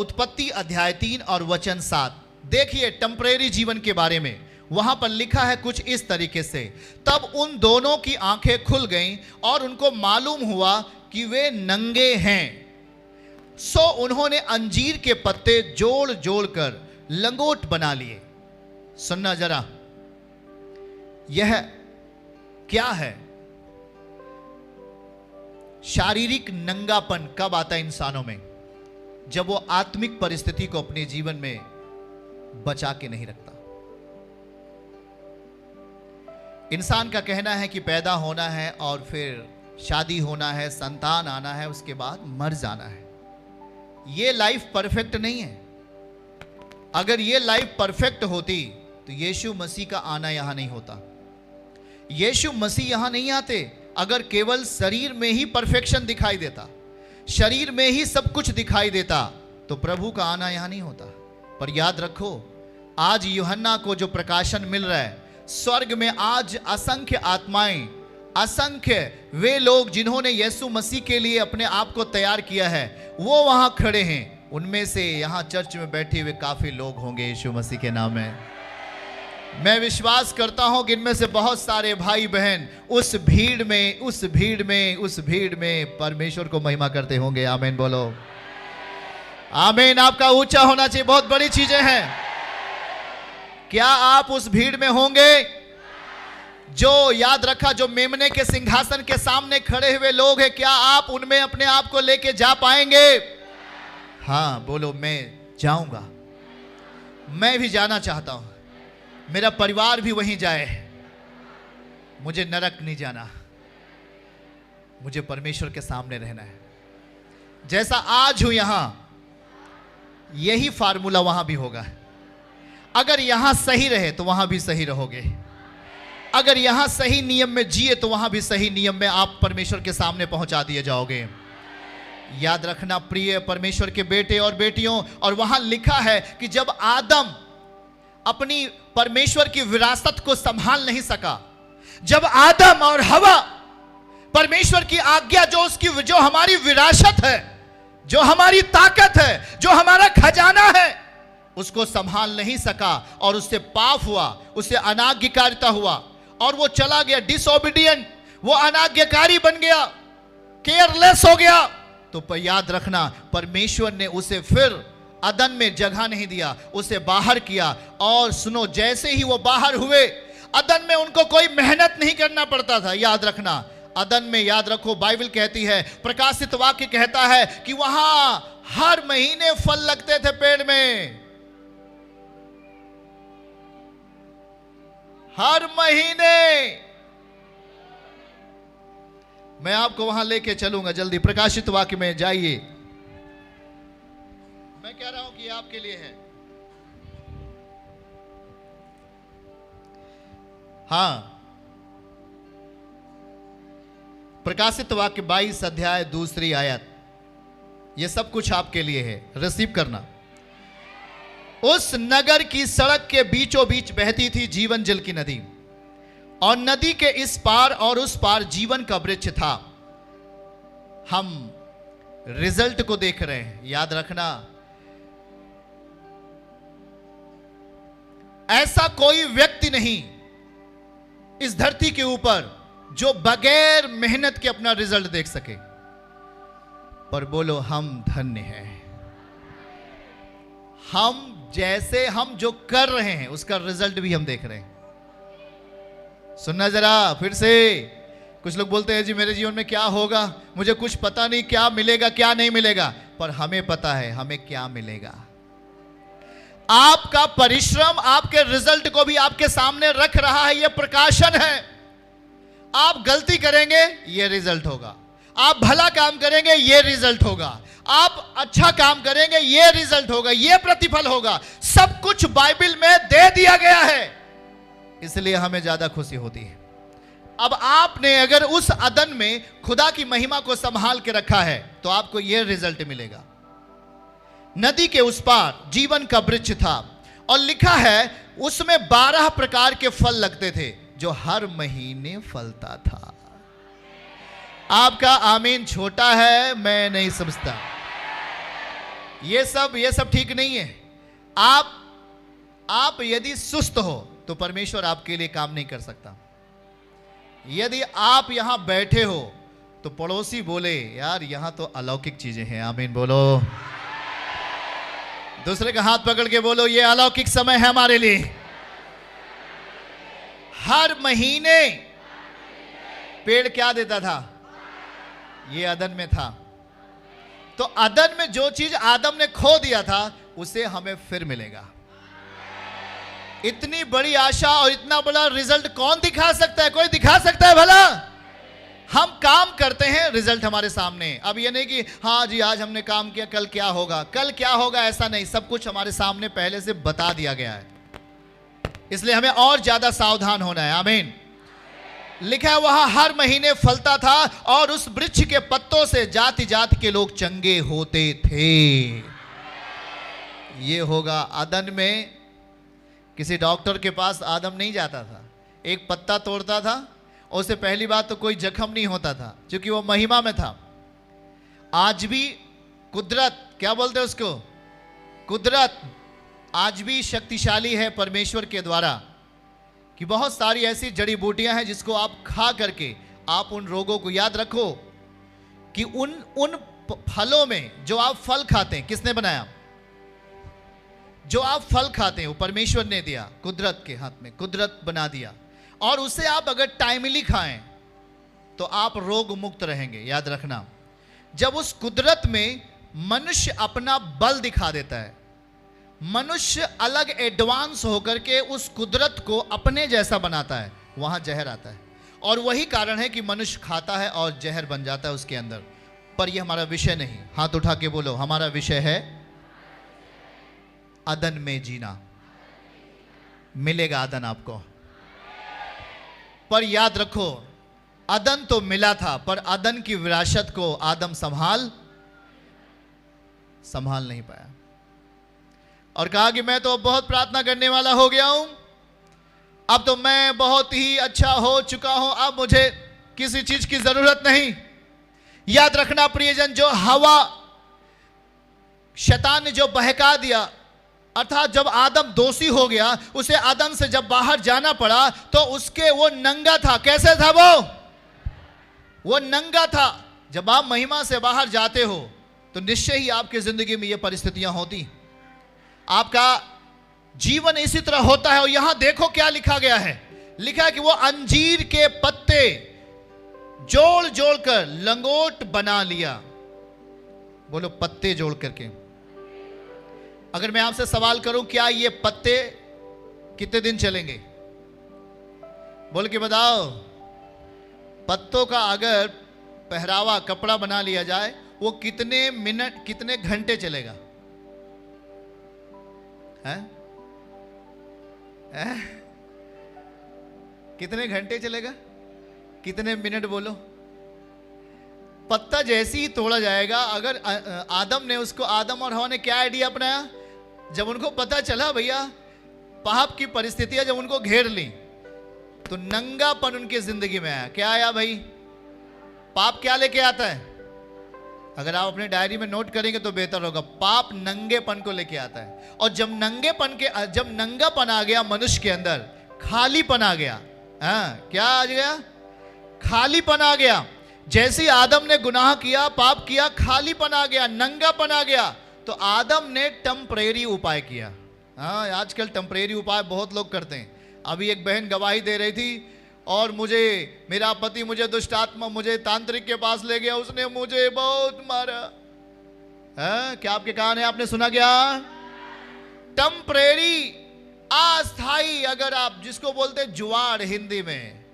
उत्पत्ति अध्याय 3 और वचन 7। देखिए टेम्परेरी जीवन के बारे में वहां पर लिखा है कुछ इस तरीके से, तब उन दोनों की आंखें खुल गईं और उनको मालूम हुआ कि वे नंगे हैं। सो उन्होंने अंजीर के पत्ते जोड़ जोड़ कर लंगोट बना लिए। सुनना जरा, यह क्या है? शारीरिक नंगापन कब आता है इंसानों में? जब वो आत्मिक परिस्थिति को अपने जीवन में बचा के नहीं रखता। इंसान का कहना है कि पैदा होना है और फिर शादी होना है, संतान आना है, उसके बाद मर जाना है। ये लाइफ परफेक्ट नहीं है। अगर ये लाइफ परफेक्ट होती तो यीशु मसीह का आना यहां नहीं होता। यीशु मसीह यहां नहीं आते अगर केवल शरीर में ही परफेक्शन दिखाई देता, शरीर में ही सब कुछ दिखाई देता, तो प्रभु का आना यहां नहीं होता। पर याद रखो, आज यूहन्ना को जो प्रकाशन मिल रहा है, स्वर्ग में आज असंख्य आत्माएं, असंख्य वे लोग जिन्होंने यीशु मसीह के लिए अपने आप को तैयार किया है, वो वहां खड़े हैं। उनमें से यहां चर्च में बैठे हुए काफी लोग होंगे यीशु मसीह के नाम में। मैं विश्वास करता हूं कि इनमें से बहुत सारे भाई बहन उस भीड़ में परमेश्वर को महिमा करते होंगे। आमीन बोलो। आमीन। आपका ऊंचा होना चाहिए। बहुत बड़ी चीजें हैं। क्या आप उस भीड़ में होंगे? जो याद रखा, जो मेमने के सिंहासन के सामने खड़े हुए लोग हैं, क्या आप उनमें अपने आप को लेके जा पाएंगे? हाँ बोलो, मैं जाऊंगा। मैं भी जाना चाहता हूं। मेरा परिवार भी वहीं जाए। मुझे नरक नहीं जाना, मुझे परमेश्वर के सामने रहना है। जैसा आज हूं यहां, यही फार्मूला वहां भी होगा। अगर यहां सही रहे तो वहां भी सही रहोगे। अगर यहां सही नियम में जिए तो वहां भी सही नियम में आप परमेश्वर के सामने पहुंचा दिए जाओगे। याद रखना प्रिय परमेश्वर के बेटे और बेटियों, और वहां लिखा है कि जब आदम अपनी परमेश्वर की विरासत को संभाल नहीं सका, जब आदम और हवा परमेश्वर की आज्ञा, जो हमारी विरासत है, जो हमारी ताकत है, जो हमारा खजाना है, उसको संभाल नहीं सका और उससे पाप हुआ, उससे अनाज्ञाकारिता हुआ और वो चला गया डिसओबीडिएंट, वो अनाज्ञाकारी बन गया, केयरलेस हो गया, तो याद रखना परमेश्वर ने उसे फिर अदन में जगह नहीं दिया, उसे बाहर किया। और सुनो, जैसे ही वो बाहर हुए, अदन में उनको कोई मेहनत नहीं करना पड़ता था। याद रखना, अदन में याद रखो, बाइबल कहती है, प्रकाशित वाक्य कहता है कि वहां हर महीने फल लगते थे पेड़ में। हर महीने। मैं आपको वहां लेके चलूंगा जल्दी। प्रकाशित वाक्य में जाइए। मैं कह रहा हूं कि आपके लिए है। हां, प्रकाशित वाक्य 22 अध्याय 2 आयत। यह सब कुछ आपके लिए है, रिसीव करना। उस नगर की सड़क के बीचों बीच बहती थी जीवन जल की नदी, और नदी के इस पार और उस पार जीवन का वृक्ष था। हम रिजल्ट को देख रहे हैं। याद रखना, ऐसा कोई व्यक्ति नहीं इस धरती के ऊपर जो बगैर मेहनत के अपना रिजल्ट देख सके। पर बोलो, हम धन्य हैं। हम जो कर रहे हैं उसका रिजल्ट भी हम देख रहे हैं। सुनना जरा फिर से। कुछ लोग बोलते हैं जी मेरे जीवन में क्या होगा, मुझे कुछ पता नहीं, क्या मिलेगा क्या नहीं मिलेगा। पर हमें पता है हमें क्या मिलेगा। आपका परिश्रम आपके रिजल्ट को भी आपके सामने रख रहा है। यह प्रकाशन है। आप गलती करेंगे, यह रिजल्ट होगा। आप भला काम करेंगे, यह रिजल्ट होगा। आप अच्छा काम करेंगे, यह रिजल्ट होगा, यह प्रतिफल होगा। सब कुछ बाइबल में दे दिया गया है, इसलिए हमें ज्यादा खुशी होती है। अब आपने अगर उस अदन में खुदा की महिमा को संभाल के रखा है तो आपको यह रिजल्ट मिलेगा। नदी के उस पार जीवन का वृक्ष था, और लिखा है उसमें 12 प्रकार के फल लगते थे, जो हर महीने फलता था। आपका आमीन छोटा है, मैं नहीं समझता। ये सब ठीक नहीं है। आप यदि सुस्त हो तो परमेश्वर आपके लिए काम नहीं कर सकता। यदि आप यहां बैठे हो तो पड़ोसी बोले यार यहां तो अलौकिक चीजें हैं। आमीन बोलो। दूसरे का हाथ पकड़ के बोलो ये अलौकिक समय है हमारे लिए। हर महीने पेड़ क्या देता था? ये अदन में था। तो अदन में जो चीज आदम ने खो दिया था उसे हमें फिर मिलेगा। इतनी बड़ी आशा और इतना बड़ा रिजल्ट कौन दिखा सकता है? कोई दिखा सकता है भला? हम काम करते हैं, रिजल्ट हमारे सामने। अब ये नहीं कि हाँ जी आज हमने काम किया, कल क्या होगा, कल क्या होगा, ऐसा नहीं। सब कुछ हमारे सामने पहले से बता दिया गया है। इसलिए हमें और ज्यादा सावधान होना है। आमीन। लिखा है वहां हर महीने फलता था और उस वृक्ष के पत्तों से जाति जाति के लोग चंगे होते थे। ये होगा अदन में। किसी डॉक्टर के पास आदम नहीं जाता था, एक पत्ता तोड़ता था और उससे पहली बात तो कोई जख्म नहीं होता था क्योंकि वो महिमा में था। आज भी कुदरत, क्या बोलते हैं उसको, कुदरत आज भी शक्तिशाली है परमेश्वर के द्वारा कि बहुत सारी ऐसी जड़ी बूटियां हैं जिसको आप खा करके आप उन रोगों को, याद रखो कि उन फलों में जो आप फल खाते हैं किसने बनाया? जो आप फल खाते हैं वो परमेश्वर ने दिया, कुदरत के हाथ में, कुदरत बना दिया। और उसे आप अगर टाइमली खाएं तो आप रोग मुक्त रहेंगे। याद रखना, जब उस कुदरत में मनुष्य अपना बल दिखा देता है, मनुष्य अलग एडवांस होकर के उस कुदरत को अपने जैसा बनाता है, वहां जहर आता है। और वही कारण है कि मनुष्य खाता है और जहर बन जाता है उसके अंदर। पर यह हमारा विषय नहीं। हाथ उठा के बोलो हमारा विषय है अदन में जीना। मिलेगा अदन आपको, पर याद रखो अदन तो मिला था पर अदन की विरासत को आदम संभाल नहीं पाया। और कहा कि मैं तो बहुत प्रार्थना करने वाला हो गया हूं, अब तो मैं बहुत ही अच्छा हो चुका हूं, अब मुझे किसी चीज की जरूरत नहीं। याद रखना प्रियजन, जो हवा शैतान ने जो बहका दिया, अर्थात जब आदम दोषी हो गया, उसे अदन से जब बाहर जाना पड़ा तो उसके वो नंगा था। कैसे था वो नंगा था। जब आप महिमा से बाहर जाते हो तो निश्चय ही आपकी जिंदगी में ये परिस्थितियां होती, आपका जीवन इसी तरह होता है। और यहां देखो क्या लिखा गया है, लिखा है कि वो अंजीर के पत्ते जोड़ जोड़ कर लंगोट बना लिया। बोलो पत्ते जोड़ करके। अगर मैं आपसे सवाल करूं क्या ये पत्ते कितने दिन चलेंगे? बोल के बताओ। पत्तों का अगर पहरावा कपड़ा बना लिया जाए वो कितने मिनट कितने घंटे चलेगा? हैं? कितने घंटे चलेगा? कितने मिनट बोलो? पत्ता जैसे ही तोड़ा जाएगा, अगर आदम ने उसको, आदम और हवा ने क्या आइडिया अपनाया, जब उनको पता चला भैया पाप की परिस्थितियां जब उनको घेर ली तो नंगापन उनकी जिंदगी में आया। क्या आया भाई? पाप क्या लेके आता है? अगर आप अपने डायरी में नोट करेंगे तो बेहतर होगा। पाप नंगेपन को लेके आता है। और जब नंगापन आ गया मनुष्य के अंदर, खालीपन आ गया। क्या आ गया? खालीपन आ गया। जैसे आदम ने गुनाह किया, पाप किया, खालीपन आ गया, नंगापन आ गया। तो आदम ने टेम्परेरी उपाय किया। आजकल टेम्परेरी उपाय बहुत लोग करते हैं। अभी एक बहन गवाही दे रही थी, और मेरा पति मुझे दुष्ट आत्मा मुझे तांत्रिक के पास ले गया, उसने मुझे बहुत मारा। क्या आपके कान है? आपने सुना क्या? टेम्परेरी, अस्थाई। अगर आप जिसको बोलते हैं जुआड़, हिंदी में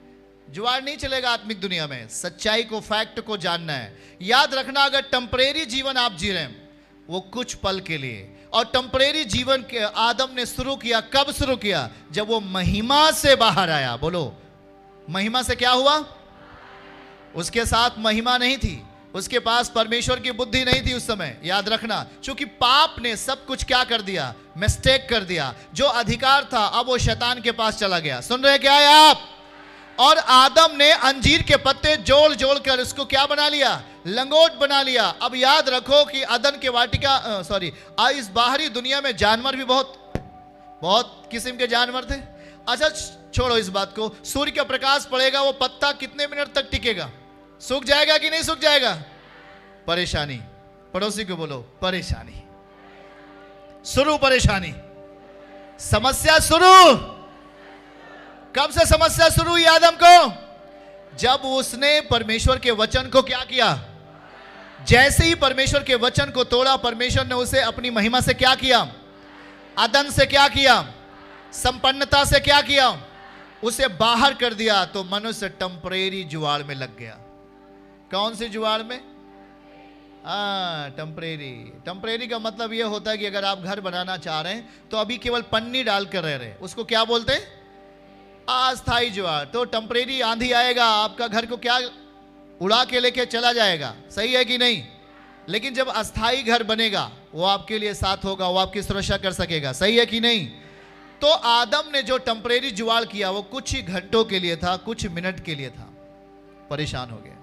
जुआड़ नहीं चलेगा आत्मिक दुनिया में। सच्चाई को, फैक्ट को जानना है। याद रखना, अगर टेम्परेरी जीवन आप जी रहे हैं वो कुछ पल के लिए। और टेम्परेरी जीवन के आदम ने शुरू किया, कब शुरू किया? जब वो महिमा से बाहर आया। बोलो महिमा से क्या हुआ? उसके साथ महिमा नहीं थी, उसके पास परमेश्वर की बुद्धि नहीं थी उस समय। याद रखना, क्योंकि पाप ने सब कुछ क्या कर दिया? मिस्टेक कर दिया। जो अधिकार था अब वो शैतान के पास चला गया। सुन रहे क्या है आप? और आदम ने अंजीर के पत्ते जोड़ जोड़ कर उसको क्या बना लिया? लंगोट बना लिया। अब याद रखो कि अदन के वाटिका इस बाहरी दुनिया में जानवर भी बहुत किस्म के जानवर थे। अच्छा छोड़ो इस बात को, सूर्य का प्रकाश पड़ेगा, वो पत्ता कितने मिनट तक टिकेगा? सूख जाएगा कि नहीं सूख जाएगा? परेशानी। पड़ोसी को बोलो परेशानी, शुरू परेशानी, समस्या शुरू। कब से समस्या शुरू हुई आदम को? जब उसने परमेश्वर के वचन को क्या किया? जैसे ही परमेश्वर के वचन को तोड़ा, परमेश्वर ने उसे अपनी महिमा से क्या किया? अदन से क्या किया? संपन्नता से क्या किया? उसे बाहर कर दिया। तो मनुष्य टेम्परेरी जुआड़ में लग गया। कौन सी जुआड़ में? टेम्परेरी का मतलब यह होता है कि अगर आप घर बनाना चाह रहे हैं तो अभी केवल पन्नी डालकर रह रहे हैं, उसको क्या बोलते हैं? अस्थाई जुआड़। तो टेम्परेरी आंधी आएगा, आपका घर को क्या उड़ा के लेके चला जाएगा, सही है कि नहीं? लेकिन जब अस्थाई घर बनेगा वो आपके लिए साथ होगा, वो आपकी सुरक्षा कर सकेगा, सही है कि नहीं? तो आदम ने जो टेम्परेरी जुआड़ किया वो कुछ ही घंटों के लिए था, कुछ मिनट के लिए था। परेशान हो गया,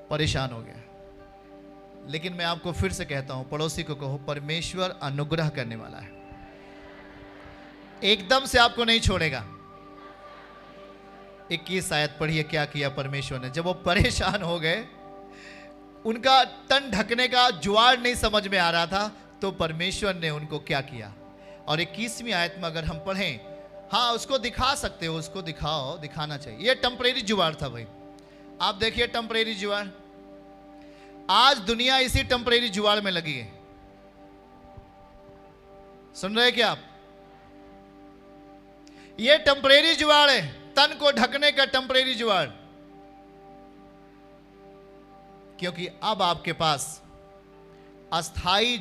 परेशान हो गया। लेकिन मैं आपको फिर से कहता हूं, पड़ोसी को कहो परमेश्वर अनुग्रह करने वाला है, एकदम से आपको नहीं छोड़ेगा। 21 आयत पढ़िए, क्या किया परमेश्वर ने? जब वो परेशान हो गए, उनका तन ढकने का जुआड़ नहीं समझ में आ रहा था, तो परमेश्वर ने उनको क्या किया? और 21वीं आयत में अगर हम पढ़ें, हाँ उसको दिखा सकते हो, उसको दिखाओ, दिखाना चाहिए। ये टेम्परेरी जुआड़ था भाई, आप देखिए टेम्परेरी जुआड़। आज दुनिया इसी टेम्परेरी जुआड़ में लगी है। सुन रहे क्या आप? ये टेम्परेरी जुआड़ है, तन को ढकने का टेम्परेरी जुआड़। क्योंकि अब आपके पास अस्थाई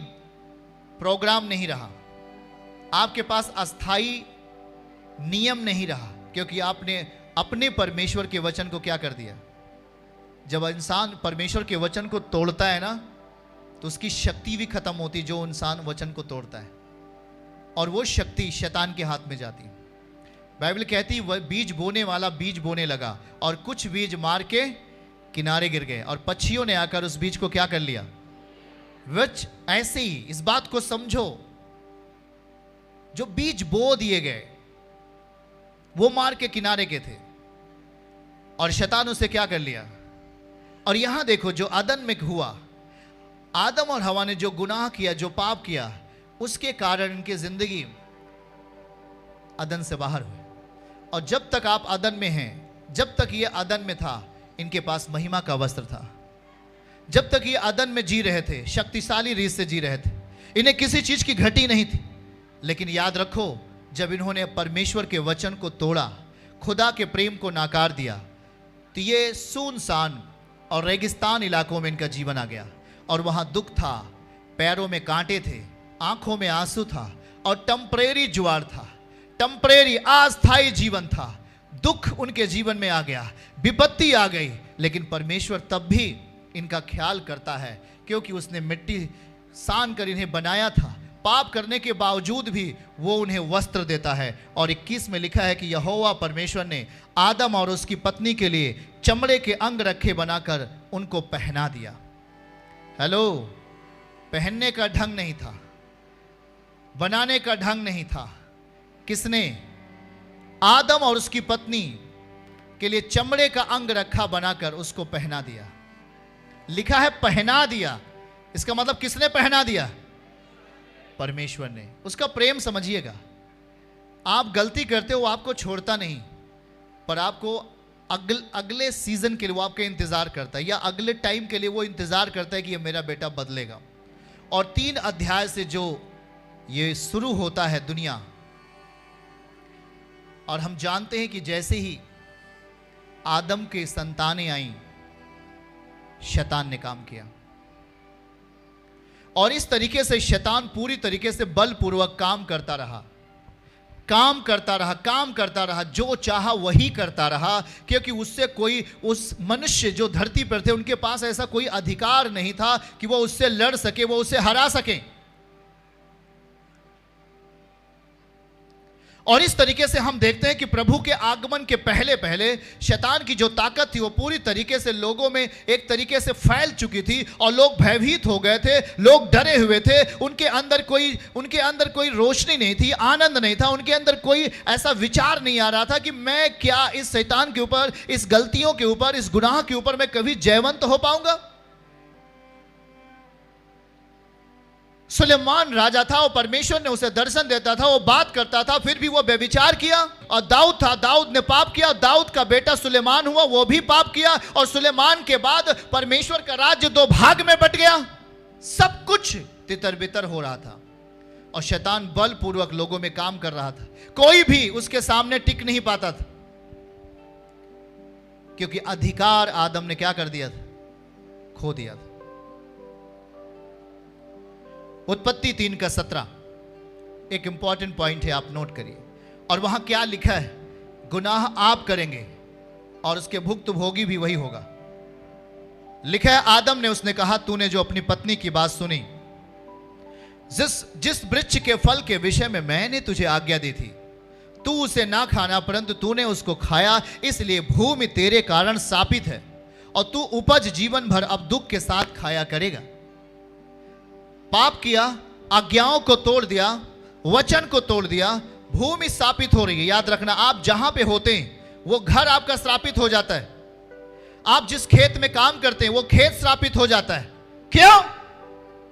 प्रोग्राम नहीं रहा, आपके पास अस्थाई नियम नहीं रहा, क्योंकि आपने अपने परमेश्वर के वचन को क्या कर दिया? जब इंसान परमेश्वर के वचन को तोड़ता है ना, तो उसकी शक्ति भी खत्म होती, जो इंसान वचन को तोड़ता है, और वो शक्ति शैतान के हाथ में जाती है। बाइबल कहती वह बीज बोने वाला बीज बोने लगा, और कुछ बीज मार के किनारे गिर गए, और पक्षियों ने आकर उस बीज को क्या कर लिया? वच ऐसे ही इस बात को समझो, जो बीज बो दिए गए वो मार के किनारे के थे, और शैतान उसे क्या कर लिया? और यहां देखो जो अदन में हुआ, आदम और हवा ने जो गुनाह किया, जो पाप किया, उसके कारण इनकी जिंदगी अदन से बाहर हुई। और जब तक आप अदन में हैं, जब तक ये अदन में था, इनके पास महिमा का वस्त्र था। जब तक ये अदन में जी रहे थे, शक्तिशाली रीत से जी रहे थे, इन्हें किसी चीज की घटी नहीं थी। लेकिन याद रखो, जब इन्होंने परमेश्वर के वचन को तोड़ा, खुदा के प्रेम को नाकार दिया, तो ये सुनसान और रेगिस्तान इलाकों में इनका जीवन आ गया। और वहां दुख था, पैरों में कांटे थे, आंखों में आंसू था, और टेम्परेरी जुआड़ था, टेम्परेरी अस्थायी जीवन था। दुख उनके जीवन में आ गया, विपत्ति आ गई, लेकिन परमेश्वर तब भी इनका ख्याल करता है, क्योंकि उसने मिट्टी सान कर इन्हें बनाया था। पाप करने के बावजूद भी वो उन्हें वस्त्र देता है। और 21 में लिखा है कि यहोवा परमेश्वर ने आदम और उसकी पत्नी के लिए चमड़े के अंग रखे बनाकर उनको पहना दिया। हेलो, पहनने का ढंग नहीं था, बनाने का ढंग नहीं था। किसने? आदम और उसकी पत्नी के लिए चमड़े का अंग रखा बनाकर उसको पहना दिया। लिखा है पहना दिया, इसका मतलब किसने पहना दिया? परमेश्वर ने। उसका प्रेम समझिएगा। आप गलती करते हो, आपको छोड़ता नहीं, पर आपको अगले सीजन के लिए वो आपका इंतजार करता है, या अगले टाइम के लिए वो इंतजार करता है कि ये मेरा बेटा बदलेगा। और 3 अध्याय से जो ये शुरू होता है दुनिया, और हम जानते हैं कि जैसे ही आदम के संतानें आईं, शैतान ने काम किया, और इस तरीके से शैतान पूरी तरीके से बलपूर्वक काम करता रहा, काम करता रहा, काम करता रहा, जो चाहा वही करता रहा, क्योंकि उससे कोई, उस मनुष्य जो धरती पर थे, उनके पास ऐसा कोई अधिकार नहीं था कि वो उससे लड़ सके, वो उसे हरा सके। और इस तरीके से हम देखते हैं कि प्रभु के आगमन के पहले पहले शैतान की जो ताकत थी वो पूरी तरीके से लोगों में एक तरीके से फैल चुकी थी और लोग भयभीत हो गए थे, लोग डरे हुए थे। उनके अंदर कोई रोशनी नहीं थी, आनंद नहीं था, उनके अंदर कोई ऐसा विचार नहीं आ रहा था कि मैं क्या इस शैतान के ऊपर, इस गलतियों के ऊपर, इस गुनाह के ऊपर मैं कभी जयवंत हो पाऊंगा। सुलेमान राजा था और परमेश्वर ने उसे दर्शन देता था, वो बात करता था, फिर भी वो व्यभिचार किया। और दाऊद था, दाऊद ने पाप किया, दाऊद का बेटा सुलेमान हुआ, वो भी पाप किया। और सुलेमान के बाद परमेश्वर का राज्य दो भाग में बट गया। सब कुछ तितर बितर हो रहा था और शैतान बलपूर्वक लोगों में काम कर रहा था। कोई भी उसके सामने टिक नहीं पाता था, क्योंकि अधिकार आदम ने क्या कर दिया था? खो दिया था। उत्पत्ति 3:17 एक इंपॉर्टेंट पॉइंट है, आप नोट करिए। और वहां क्या लिखा है? गुनाह आप करेंगे और उसके भुक्तभोगी भी वही होगा। लिखा है, आदम ने उसने कहा, तूने जो अपनी पत्नी की बात सुनी, जिस वृक्ष के फल के विषय में मैंने तुझे आज्ञा दी थी, तू उसे ना खाना, परंतु तूने उसको खाया, इसलिए भूमि तेरे कारण शापित है और तू उपज जीवन भर अब दुख के साथ खाया करेगा। पाप किया, आज्ञाओं को तोड़ दिया, वचन को तोड़ दिया, भूमि शापित हो रही है। याद रखना, आप जहां पे होते हैं वो घर आपका श्रापित हो जाता है। आप जिस खेत में काम करते हैं वो खेत श्रापित हो जाता है। क्यों?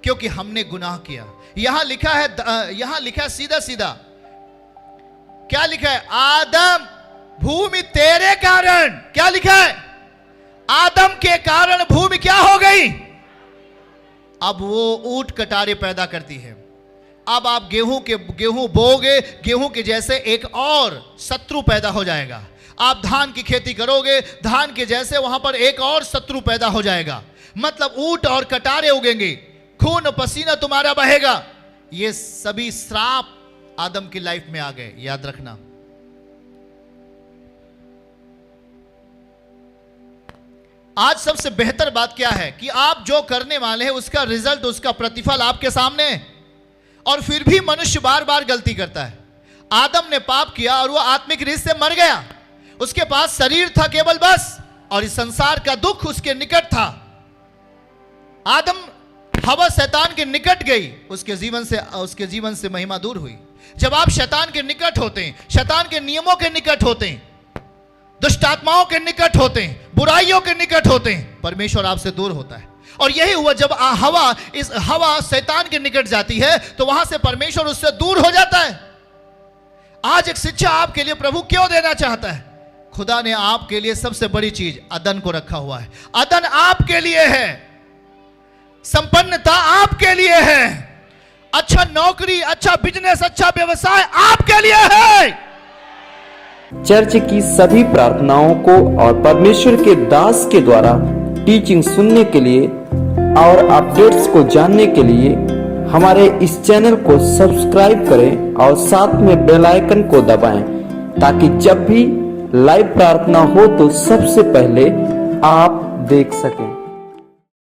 क्योंकि हमने गुनाह किया। यहां लिखा है सीधा सीधा, क्या लिखा है? आदम, भूमि तेरे कारण, क्या लिखा है? आदम के कारण भूमि क्या हो गई? अब वो ऊंट कटारे पैदा करती है। अब आप गेहूं बोओगे, गेहूं के जैसे एक और शत्रु पैदा हो जाएगा। आप धान की खेती करोगे, धान के जैसे वहां पर एक और शत्रु पैदा हो जाएगा। मतलब ऊंट और कटारे उगेंगे, खून पसीना तुम्हारा बहेगा। ये सभी श्राप आदम की लाइफ में आ गए, याद रखना। आज सबसे बेहतर बात क्या है कि आप जो करने वाले हैं उसका रिजल्ट, उसका प्रतिफल आपके सामने है। और फिर भी मनुष्य बार बार गलती करता है। आदम ने पाप किया और वो आत्मिक रीत से मर गया। उसके पास शरीर था केवल बस, और इस संसार का दुख उसके निकट था। आदम, हवा शैतान के निकट गई, उसके जीवन से महिमा दूर हुई। जब आप शैतान के निकट होते हैं, शैतान के नियमों के निकट होते हैं, दुष्ट आत्माओं के निकट होते हैं, बुराइयों के निकट होते हैं, परमेश्वर आपसे दूर होता है। और यही हुआ जब हवा शैतान के निकट जाती है तो वहां से परमेश्वर उससे दूर हो जाता है। आज एक शिक्षा आपके लिए प्रभु क्यों देना चाहता है? खुदा ने आपके लिए सबसे बड़ी चीज अदन को रखा हुआ है। अदन आपके लिए है, संपन्नता आपके लिए है, अच्छा नौकरी, अच्छा बिजनेस, अच्छा व्यवसाय आपके लिए है। चर्च की सभी प्रार्थनाओं को और परमेश्वर के दास के द्वारा टीचिंग सुनने के लिए और अपडेट्स को जानने के लिए हमारे इस चैनल को सब्सक्राइब करें और साथ में बेल आइकन को दबाएं, ताकि जब भी लाइव प्रार्थना हो तो सबसे पहले आप देख सकें।